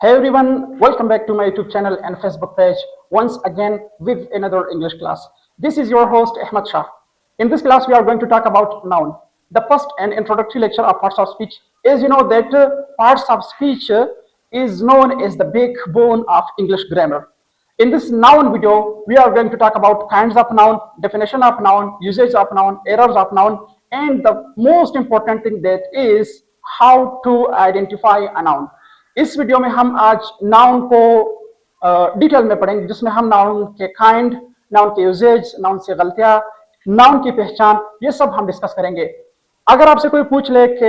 Hey everyone, welcome back to my YouTube channel and Facebook page once again with another English class. This is your host Ahmed Shah. In this class, we are going to talk about noun, the first and introductory lecture of parts of speech. As you know that parts of speech is known as the backbone of English grammar. In this noun video, we are going to talk about kinds of noun, definition of noun, usage of noun, errors of noun, and the most important thing that is how to identify a noun. इस video में हम आज noun को detail में पढ़ेंगे, जिसमें हम noun के काइंड, नाउन के यूजेज, नाउन से गलतियां, नाउन की पहचान, ये सब हम डिस्कस करेंगे। अगर आपसे कोई पूछ ले कि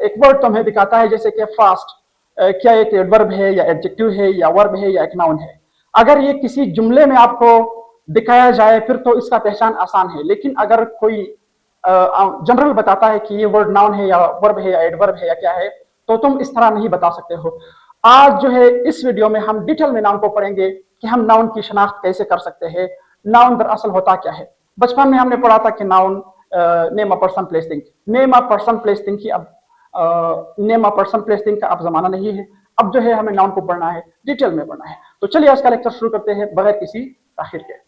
एक वर्ड तो हमें दिखाता है जैसे कि फास्ट, क्या एक एडवर्ब है या एडजेक्टिव है या वर्ब है या एक नाउन है, अगर ये किसी जुमले में आपको दिखाया जाए फिर तो इसका पहचान आसान है। लेकिन अगर कोई जनरल बताता है कि ये वर्ड नाउन है या वर्ब है या एडवर्ब है या क्या है, तो तुम इस तरह नहीं बता सकते हो। आज जो है इस वीडियो में हम डिटेल में नाउन को पढ़ेंगे कि हम नाउन की शनाख्त कैसे कर सकते हैं, नाउन दरअसल होता क्या है। बचपन में हमने पढ़ा था कि noun name a person place thing, name a person place thing की अब name a person place thing का अब जमाना नहीं है। अब जो है हमें नाउन को पढ़ना है, डिटेल में पढ़ना है। तो चलिए आज का लेक्चर शुरू करते हैं बगैर किसी ताखिर के।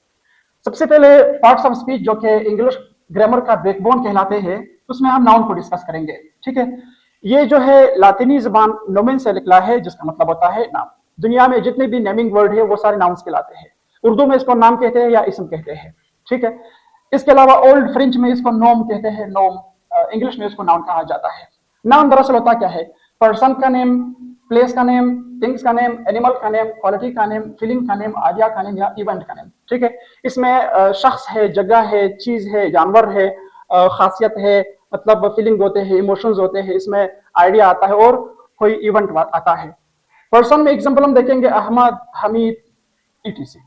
सबसे पहले पार्ट्स ऑफ स्पीच जो कि इंग्लिश ग्रामर का बैकबोन कहलाते हैं, उसमें हम नाउन को डिस्कस करेंगे। ठीक है, ये जो है लातिनी जबान नोमेन से निकला है, जिसका मतलब होता है नाम। दुनिया में जितने भी नेमिंग वर्ड है वो सारे नाउन्स कहलाते हैं। उर्दू में इसको नाम कहते हैं या इसम कहते हैं। ठीक है, इसके अलावा ओल्ड फ्रेंच में इसको नोम कहते हैं, नोम। इंग्लिश में इसको नाउन कहा जाता है। नाउन दरअसल होता क्या है? पर्सन का नेम, प्लेस का नेम, थिंग्स का नेम, एनिमल का नेम, क्वालिटी का नेम, फीलिंग का नेम, आइडिया का नेम या इवेंट का नेम। ठीक है, इसमें शख्स है, जगह है, चीज है, जानवर है, खासियत है, मतलब फीलिंग होते हैं, इमोशंस होते हैं, इसमें आइडिया आता है और कोई इवेंट आता है। पर्सन में एग्जांपल हम देखेंगे अहमद, हमीद, ईटीसी।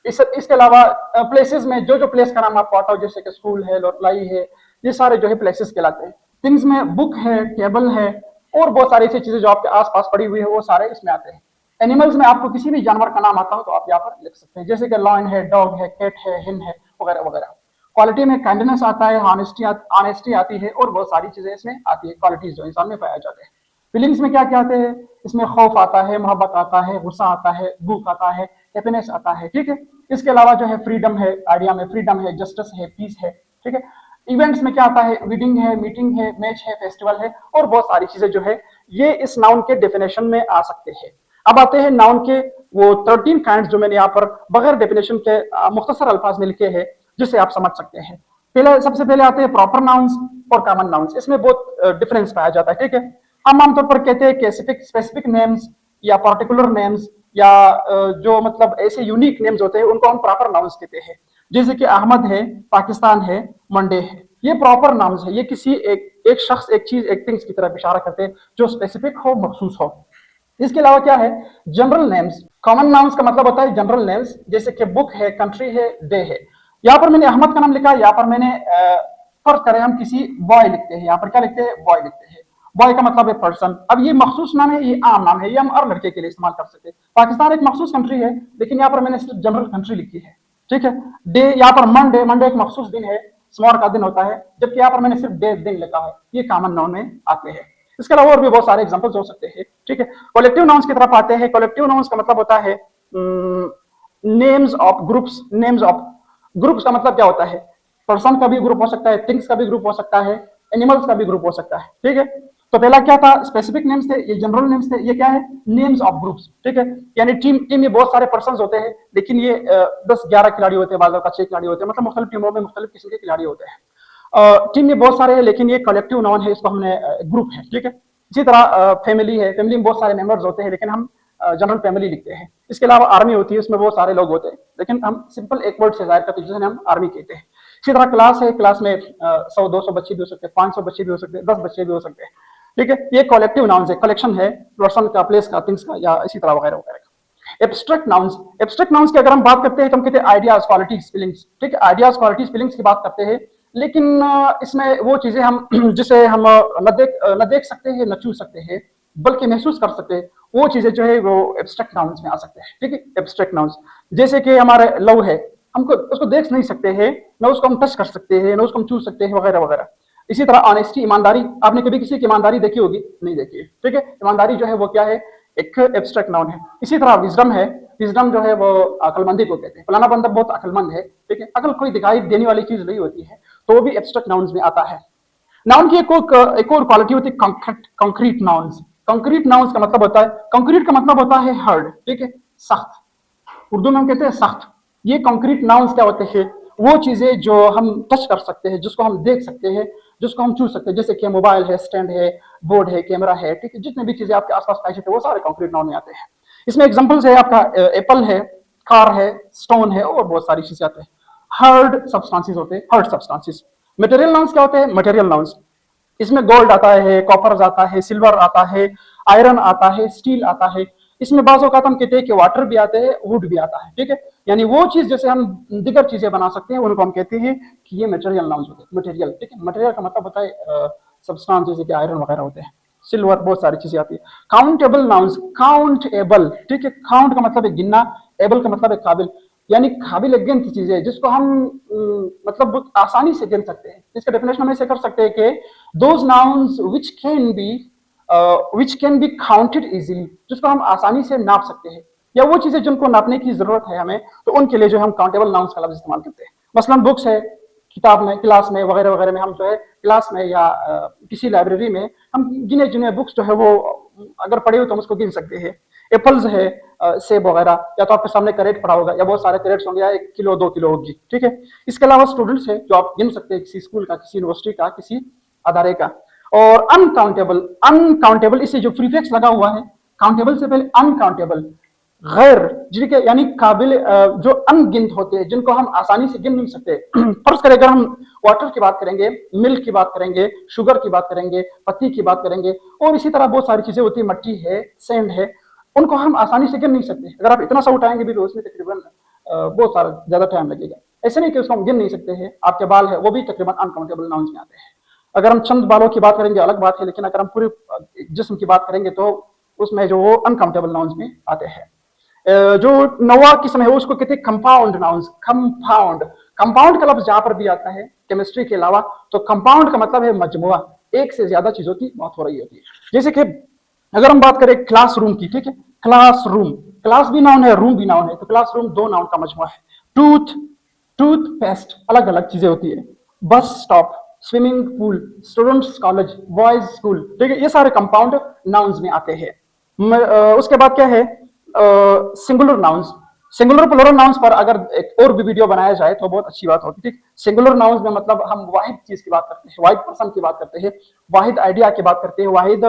इसके अलावा प्लेसेस में जो जो प्लेस का नाम आपको आता हो, जैसे कि स्कूल है, लोटलाई है, ये सारे जो है प्लेसेस कहलाते हैं। थिंग्स में बुक है, टेबल है और बहुत सारी ऐसी चीजें जो आपके आसपास पड़ी हुई है वो सारे इसमें आते हैं। एनिमल्स में आपको किसी भी जानवर का नाम आता हो तो आप यहाँ पर लिख सकते हैं, जैसे कि लॉयन है, डॉग है, कैट है, हिन है, वगैरह वगैरह। क्वालिटी में काइंडनेस आता है, ऑनेस्टी आती है और बहुत सारी चीजें इसमें आती है, क्वालिटीज जो इंसान में पाया जाते हैं। फीलिंग्स में क्या क्या आते हैं? इसमें खौफ आता है, मोहब्बत आता है, गुस्सा आता है, भूख आता है, हैप्पीनेस आता है। ठीक है, इसके अलावा जो है फ्रीडम है, आइडिया में फ्रीडम है, जस्टिस है, पीस है। ठीक है, इवेंट्स में क्या आता है? वेडिंग है, मीटिंग है, मैच है, फेस्टिवल है और बहुत सारी चीजें जो है ये इस नाउन के डेफिनेशन में आ सकते हैं। अब आते हैं नाउन के वो 13 काइंड जो मैंने यहाँ पर बगैर डेफिनेशन के मुख्तसर अल्फाज में लिखे हैं, जिसे आप समझ सकते हैं। सबसे पहले आते हैं प्रॉपर नाउन्स और कॉमन नाउन्स। इसमें बहुत डिफरेंस पाया जाता है। ठीक है, हम आमतौर पर कहते हैं कि स्पेसिफिक नेम्स या पर्टिकुलर नेम्स या जो मतलब ऐसे यूनिक नेम्स होते हैं उनको हम प्रॉपर नाउन्स कहते हैं। जैसे कि अहमद है, पाकिस्तान है, मंडे है, ये प्रॉपर नाउन्स है। ये किसी एक शख्स, एक चीज, एक थिंग्स की तरफ इशारा करते हैं जो स्पेसिफिक हो, मखसूस हो। इसके अलावा क्या है? General names. कॉमन नाउन्स का मतलब होता है जनरल नेम्स, जैसे कि बुक है, कंट्री है, डे है। यहाँ पर मैंने अहमद का नाम लिखा, यहाँ पर मैंने फर्ज करें हम किसी बॉय लिखते हैं, यहाँ पर क्या लिखते हैं? बॉय लिखते हैं। बॉय का मतलब है पर्सन। अब ये मखसूस नाम है, ये आम नाम है, ये हम हर लड़के के लिए इस्तेमाल कर सकते हैं। पाकिस्तान एक मखसूस कंट्री है, लेकिन यहाँ पर मैंने सिर्फ जनरल कंट्री लिखी है। ठीक है, डे, यहाँ पर मंडे, मंडे एक मखसूस दिन है, सोमवार का दिन होता है, जबकि यहाँ पर मैंने सिर्फ डे दिन लिखा है। ये कॉमन नाउन में आते हैं। इसके अलावा और भी बहुत सारे एग्जांपल्स हो सकते हैं। ठीक है, कलेक्टिव नाउन्स की तरफ आते हैं। कलेक्टिव नाउन्स का मतलब होता है names of groups. Names of groups का मतलब क्या होता है? पर्सन का भी ग्रुप हो सकता है, थिंग्स का भी ग्रुप हो सकता है, एनिमल्स का भी ग्रुप हो सकता है। ठीक है, तो पहला क्या था? स्पेसिफिक नेम्स थे, ये जनरल नेम्स थे। ये क्या है? Names of groups. ठीक है, यानी टीम में बहुत सारे पर्सन होते हैं, लेकिन ये 10-11 खिलाड़ी होते हैं, बाज़ का 6 खिलाड़ी होते हैं, मतलब मुख्तलिफ टीमों में मुख्तलिफ किस्म के खिलाड़ी होते हैं। टीम में बहुत सारे हैं, लेकिन ये कलेक्टिव नाउन है, इसको हमने ग्रुप है। ठीक है, इसी तरह फैमिली है, फैमिली में बहुत सारे मेंबर्स होते हैं, लेकिन हम जनरल फैमिली लिखते हैं। इसके अलावा आर्मी होती है, उसमें बहुत सारे लोग होते हैं, लेकिन हम सिंपल एक वर्ड से जाहिर करते हैं, जिसे हम आर्मी कहते हैं। इसी तरह क्लास है, क्लास में 100-200 बच्चे भी हो सकते हैं, 500 बच्चे भी हो सकते हैं, 10 बच्चे भी हो सकते हैं। ठीक है, ये कलेक्टिव नाउन्स है, कलेक्शन है पर्सन का, प्लेस का, थिंग्स का या इसी तरह वगैरह वगैरह। Abstract nouns. एब्स्ट्रैक्ट नाउन्स की अगर हम बात करते हैं तो हम कहते हैं आइडियाज, क्वालिटीज, फीलिंग्स। ठीक है, आइडियाज, क्वालिटीज, फीलिंग्स की बात करते हैं, लेकिन इसमें वो चीजें हम जिसे हम न देख सकते हैं, न छू सकते हैं, बल्कि महसूस कर सकते हैं, वो चीजें जो है वो एब्स्ट्रैक्ट नाउन्स में आ सकते हैं। ठीक है, एब्स्ट्रैक्ट नाउन्स जैसे कि हमारे लव है, हमको उसको देख नहीं सकते हैं, न उसको हम टच कर सकते हैं, न उसको हम छू सकते हैं, वगैरह वगैरह। इसी तरह ऑनेस्टी, ईमानदारी। आपने कभी किसी की ईमानदारी देखी होगी? नहीं देखी है। ठीक है, ईमानदारी जो है वो क्या है? एक एब्स्ट्रैक्ट नाउन है। इसी तरह विजडम है, विजडम जो है वो अकलमंदी को कहते हैं, फलाना बंदा बहुत अकलमंद है, ठीक है, अकल कोई दिखाई देने वाली चीज नहीं होती है, तो वो भी एब्स्ट्रैक्ट नाउन्स में आता है। नाउन की एक और क्वालिटी होती है कंक्रीट नाउन्स। कंक्रीट नाउन्स का मतलब होता है, कंक्रीट का मतलब होता है हार्ड, ठीक है, सख्त, उर्दू में हम कहते हैं सख्त। ये कंक्रीट नाउन्स क्या होते हैं? वो चीजें जो हम टच कर सकते हैं, जिसको हम देख सकते हैं, जिसको हम छू सकते हैं, जैसे कि मोबाइल है, स्टैंड है, बोर्ड है, कैमरा है, ठीक है, जितने भी चीजें आपके आसपास पाई जाती है वो सारे कंक्रीट नाउन में आते हैं। इसमें एग्जांपल्स है आपका एप्पल है, कार है, स्टोन है और बहुत सारी चीजें आते हैं। हार्ड सब्सटेंसेस होते हैं, हार्ड सब्सटेंसेस। मटेरियल नाउन्स क्या होते हैं? मटेरियल नाउन्स, इसमें गोल्ड आता है, कॉपर आता है, सिल्वर आता है, आयरन आता है, स्टील आता है। इसमें बाज़ औक़ात हम कहते हैं कि वाटर भी आते हैं, वुड भी आता है, ठीक है, यानी वो चीज जैसे हम दिगर चीजें बना सकते हैं उनको हम कहते हैं कि ये मटेरियल नाउन्स होते हैं। मटेरियल, ठीक है, मटेरियल का मतलब होता है सब्सटेंस, जैसे कि आयरन वगैरह होते हैं, सिल्वर, बहुत सारी चीजें आती है। काउंटेबल नाउन्स, काउंटेबल, ठीक है, काउंट का मतलब है गिनना, एबल का मतलब है काबिल, यानी काबिल गिनती चीजें है जिसको हम मतलब आसानी से गिन सकते हैं। इसका डेफिनेशन हम ऐसे कर सकते हैं कि those nouns which can be counted easily, जिसको हम आसानी से नाप सकते हैं, या वो चीजें जिनको नापने की जरूरत है हमें, तो उनके लिए जो हम काउंटेबल नाउन्स का लफ्ज इस्तेमाल करते हैं। मसलन बुक्स है, किताब में, क्लास में वगैरह वगैरह में हम जो है क्लास में या किसी लाइब्रेरी में हम गिने चुने बुक्स जो है वो अगर पढ़े हो तो हम उसको गिन सकते हैं। एप्पल्स है, सेब वगैरह, या तो आपके सामने कैरेट पड़ा होगा, या बहुत सारे कैरेट्स होंगे, या 1 किलो 2 किलो होगी, ठीक है। इसके अलावा स्टूडेंट्स है जो आप गिन सकते हैं, किसी स्कूल का, किसी यूनिवर्सिटी का, किसी अदारे का। और अनकाउंटेबल, अनकाउंटेबल इससे जो प्रीफिक्स लगा हुआ है, काउंटेबल से पहले अनकाउंटेबल, गैर, जिनके यानी काबिल, जो अनगिनत होते हैं, जिनको हम आसानी से गिन नहीं सकते। फर्ज करें अगर हम वाटर की बात करेंगे, मिल्क की बात करेंगे, शुगर की बात करेंगे, पत्ती की बात करेंगे, और इसी तरह बहुत सारी चीजें होती है, मट्टी है, सैंड है, उनको हम आसानी से गिन नहीं सकते। अगर आप इतना सा उठाएंगे भी तो उसमें तकरीबन बहुत सारा ज्यादा टाइम लगेगा। ऐसे नहीं कि उसको हम गिन नहीं सकते हैं। आपके बाल है वो भी तकरीबन अनकाउंटेबल नाउन्स में आते हैं। अगर हम चंद बालों की बात करेंगे अलग बात है, लेकिन अगर हम पूरे जिस्म की बात करेंगे तो उसमें जो वो अनकाउंटेबल नाउन्स में आते हैं। जो नौवा किस्म है उसको कहते हैं कंपाउंड नाउन्स। कंपाउंड, कंपाउंड का लफ्ज जहां पर भी आता है केमिस्ट्री के अलावा, तो कंपाउंड का मतलब है मजमुआ, एक से ज्यादा चीजों की बात हो रही होती है। जैसे कि अगर हम बात करें क्लासरूम की, ठीक है, क्लासरूम, क्लास भी नाउन है, रूम भी नाउन है, तो क्लासरूम दो नाउन का मजमुआ है। टूथ, टूथपेस्ट, अलग अलग चीजें होती है। Bus stop, swimming pool, students college, boys school, ठीक है, ये सारे कंपाउंड नाउन्स में आते हैं। उसके बाद क्या है, singular nouns. Singular plural nouns पर अगर एक और भी वीडियो बनाया जाए तो बहुत अच्छी बात होगी, ठीक। सिंगुलर नाउन्स में मतलब हम वाहिद चीज की बात करते हैं, वाहिद पर्सन की बात करते हैं, वाहिद आइडिया की बात करते हैं, वाहिद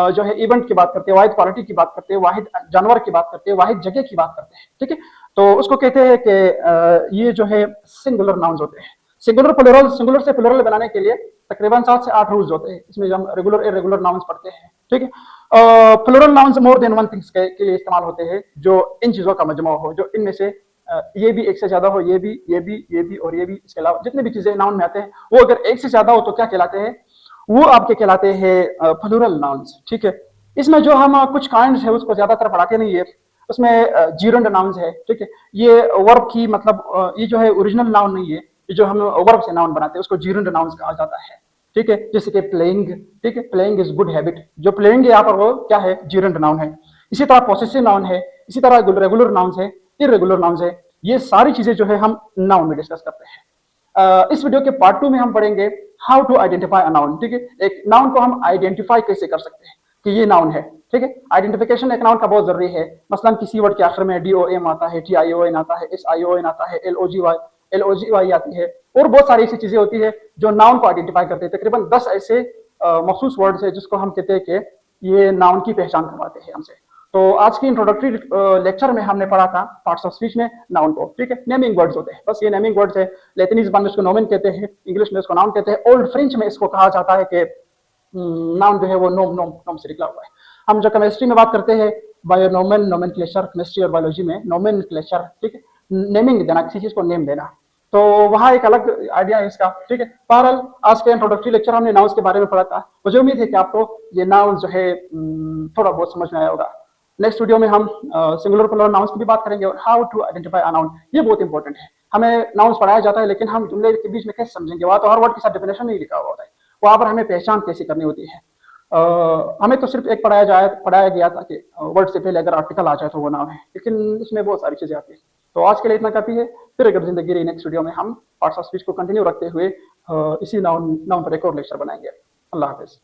जो है इवेंट की बात करते हैं, वाहिद क्वालिटी की बात करते हैं, वाहिद जानवर की बात करते हैं, वाहिद जगह की बात करते हैं, ठीक है। तो उसको कहते हैं कि ये जो है सिंगुलर नाउन्स होते हैं। सिंगुलर प्लुरल, सिंगुलर से प्लुरल बनाने के लिए तकरीबन 7 से 8 रूल्स होते हैं। इसमें हम रेगुलर इरेगुलर नाउन्स पढ़ते हैं, ठीक है। Plural nouns more than one things के लिए इस्तेमाल होते हैं, जो इन चीजों का मजमू हो, जो इनमें से ये भी एक से ज्यादा हो, ये भी, ये भी, ये भी और ये भी, इसके अलावा जितने भी चीजें नाउन में आते हैं वो अगर एक से ज्यादा हो तो क्या कहलाते हैं, वो आपके कहलाते हैं प्लुरल नाउन्स, ठीक है। इसमें जो हम कुछ काइंड्स है उसको ज्यादातर पढ़ाते नहीं है। उसमें जीरंड नाउन्स है, ठीक है, ये वर्ब की मतलब ये जो है ओरिजिनल नाउन नहीं है, जो हम वर्ब से नाउन बनाते हैं उसको जीरंड नाउन्स कहा जाता है, ठीक है। जैसे कि प्लेइंग, ठीक है, प्लेइंग इज गुड हैबिट, जो प्लेइंग है यहाँ पर वो क्या है, जीरंड नाउन है। इसी तरह पॉसेसिव नाउन है, इसी तरह रेगुलर नाउन्स है, इरेगुलर नाउन्स है। ये सारी चीजें जो है हम नाउन में डिस्कस करते हैं। इस वीडियो के पार्ट 2 में हम पढ़ेंगे how to identify a noun, ठीक है। एक नाउन को हम आइडेंटिफाई कैसे कर सकते हैं कि ये नाउन है, ठीक है। आइडेंटिफिकेशन एक नाउन का बहुत जरूरी है। मसलन किसी वर्ड के आखिर में DOM आता है, TION आता है, SION आता है, LOGY आती है, और बहुत सारी ऐसी चीजें होती है जो नाउन को आइडेंटिफाई करते हैं। तकरीबन 10 ऐसे मखसूस वर्ड्स है जिसको हम कहते हैं कि ये नाउन की पहचान करवाते हैं हमसे। तो आज की इंट्रोडक्टरी लेक्चर में हमने पढ़ा था पार्ट्स ऑफ स्पीच में नाउन को, ठीक है। नेमिंग वर्ड्स होते हैं, बस ये नेमिंग वर्ड्स है। लैटिनी ज़बान में इसको नोमेन कहते हैं, इंग्लिश में इसको नाउन कहते हैं, ओल्ड फ्रेंच में इसको कहा जाता है कि नाउन जो है वो नोम नोम नोम से निकला हुआ है। हम जो केमिस्ट्री में बात करते हैं बायोनोमेन, नोमेनक्लेचर, केमिस्ट्री और बायोलॉजी में नोमेनक्लेचर, ठीक है, नेमिंग देना, किसी चीज को नेम देना, तो वहाँ एक अलग आइडिया है इसका, ठीक है। बहरहाल आज के इंट्रोडक्टरी लेक्चर हमने नाउन्स के बारे में पढ़ा था। मुझे उम्मीद है कि आपको ये नाउन जो है थोड़ा बहुत समझ में आया होगा। नेक्स्ट वीडियो में हम सिंगुलर प्लुरल नाउन्स की भी बात करेंगे और how to identify a noun. ये बहुत इंपॉर्टेंट है। हमें नाउन्स पढ़ाया जाता है लेकिन हम जुमले के बीच में कैसे समझेंगे, वहाँ तो हर वर्ड के साथ डेफिनेशन नहीं लिखा हुआ होता है, वहाँ पर हमें पहचान कैसे करनी होती है। हमें तो सिर्फ एक पढ़ाया गया था कि वर्ड से पहले अगर आर्टिकल आ जाए तो वो नाउन है, लेकिन उसमें बहुत सारी चीजें आती है। तो आज के लिए इतना काफी है। फिर अगर जिंदगी रही नेक्स्ट वीडियो में हम पार्ट्स ऑफ स्पीच को कंटिन्यू रखते हुए इसी नाउन नाउन पर एक और लेक्चर बनाएंगे। अल्लाह हाफिज।